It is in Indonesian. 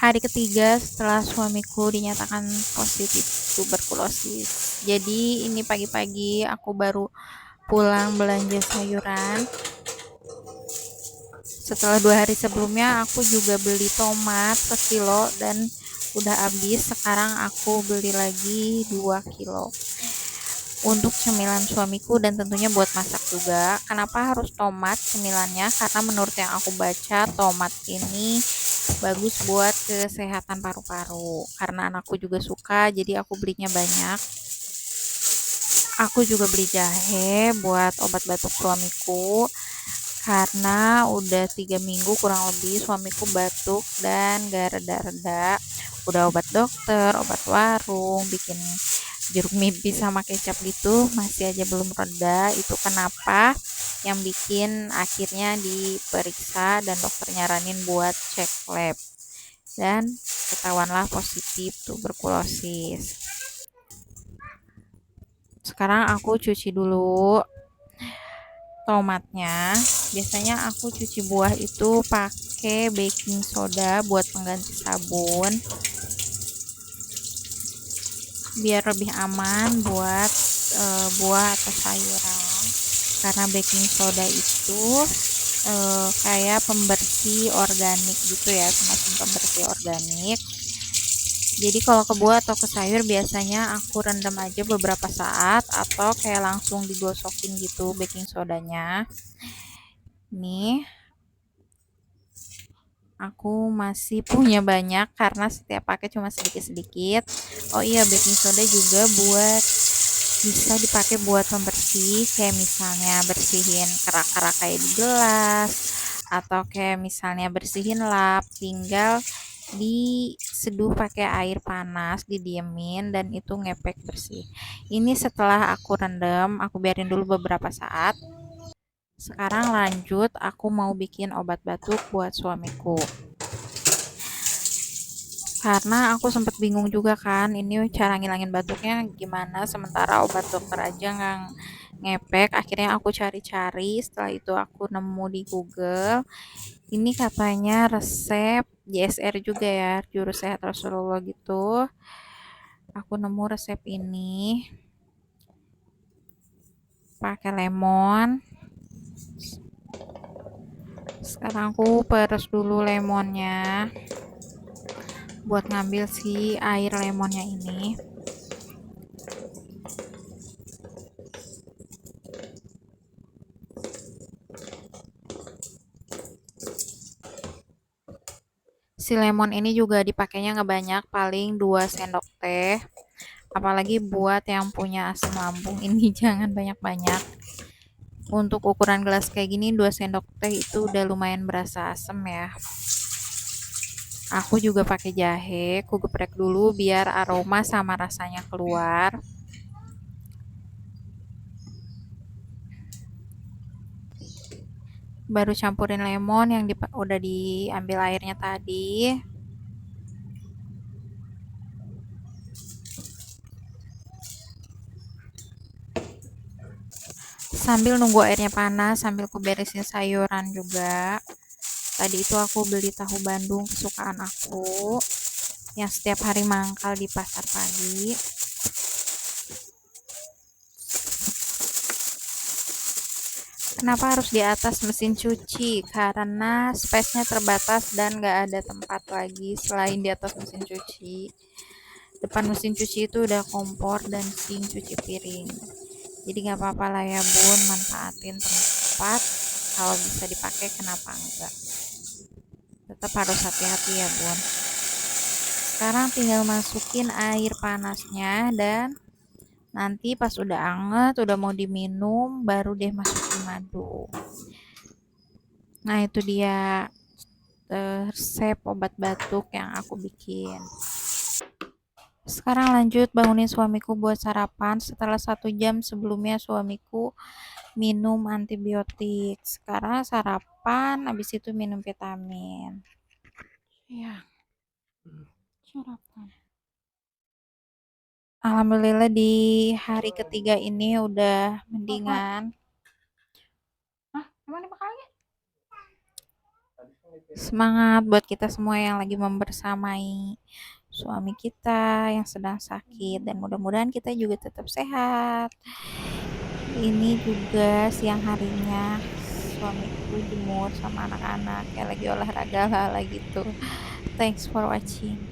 hari ketiga setelah suamiku dinyatakan positif tuberkulosis. Jadi ini pagi-pagi aku baru pulang belanja sayuran. Setelah 2 hari sebelumnya aku juga beli tomat sekilo dan udah habis. Sekarang aku beli lagi 2 kilo untuk cemilan suamiku dan tentunya buat masak juga. Kenapa harus tomat cemilannya? Karena menurut yang aku baca, tomat ini bagus buat kesehatan paru-paru. Karena anakku juga suka, jadi aku belinya banyak. Aku juga beli jahe buat obat batuk suamiku. Karena udah 3 minggu kurang lebih suamiku batuk dan gak reda-reda. Udah obat dokter, obat warung, bikin jeruk nipis sama kecap gitu masih aja belum reda. Itu kenapa yang bikin akhirnya diperiksa dan dokter nyaranin buat cek lab dan ketahuanlah positif tuberkulosis. Sekarang aku cuci dulu tomatnya. Biasanya aku cuci buah itu pakai baking soda buat pengganti sabun biar lebih aman buat buah atau sayuran, karena baking soda itu kayak pembersih organik gitu ya, semacam pembersih organik. Jadi kalau ke buah atau ke sayur biasanya aku rendam aja beberapa saat atau kayak langsung digosokin gitu baking sodanya. Nih aku masih punya banyak karena setiap pakai cuma sedikit-sedikit. Oh iya, baking soda juga bisa dipakai buat pembersih, kayak misalnya bersihin kerak-kerak kayak di gelas atau kayak misalnya bersihin lap, tinggal diseduh pakai air panas, didiemin dan itu ngepek bersih. Ini setelah aku rendam, aku biarin dulu beberapa saat. Sekarang lanjut, aku mau bikin obat batuk buat suamiku. Karena aku sempat bingung juga kan, ini cara ngilangin batuknya gimana, sementara obat dokter aja nggak ngepek. Akhirnya aku cari-cari, setelah itu aku nemu di Google. Ini katanya resep JSR juga ya, Juru Sehat Rasulullah gitu. Aku nemu resep ini pakai lemon. Sekarang aku peres dulu lemonnya buat ngambil si air lemonnya ini. Si lemon ini juga dipakainya nggak banyak, paling 2 sendok teh. Apalagi buat yang punya asam lambung ini jangan banyak-banyak. Untuk ukuran gelas kayak gini 2 sendok teh itu udah lumayan berasa asam ya. Aku juga pakai jahe, aku geprek dulu biar aroma sama rasanya keluar. Baru campurin lemon yang udah diambil airnya tadi. Sambil nunggu airnya panas, sambil aku beresin sayuran juga. Tadi itu aku beli tahu Bandung kesukaan aku yang setiap hari mangkal di pasar pagi. Kenapa harus di atas mesin cuci? Karena space-nya terbatas dan gak ada tempat lagi selain di atas mesin cuci. Depan mesin cuci itu udah kompor dan sink cuci piring. Jadi gak apa-apa lah ya bun, manfaatin tempat. Kalau bisa dipakai kenapa enggak? Tetap harus hati-hati ya bun. Sekarang tinggal masukin air panasnya dan nanti pas udah anget, udah mau diminum, baru deh masukin madu. Nah itu dia resep obat batuk yang aku bikin. Sekarang lanjut bangunin suamiku buat sarapan. Setelah 1 jam sebelumnya suamiku minum antibiotik. Sekarang sarapan, habis itu minum vitamin. Ya, sarapan. Alhamdulillah di hari ketiga ini udah mendingan. Hah, emang dimakan? Semangat buat kita semua yang lagi membersamai suami kita yang sedang sakit, dan mudah-mudahan kita juga tetap sehat. Ini juga siang harinya suamiku jemur sama anak-anak kayak lagi olahraga lah gitu. Thanks for watching.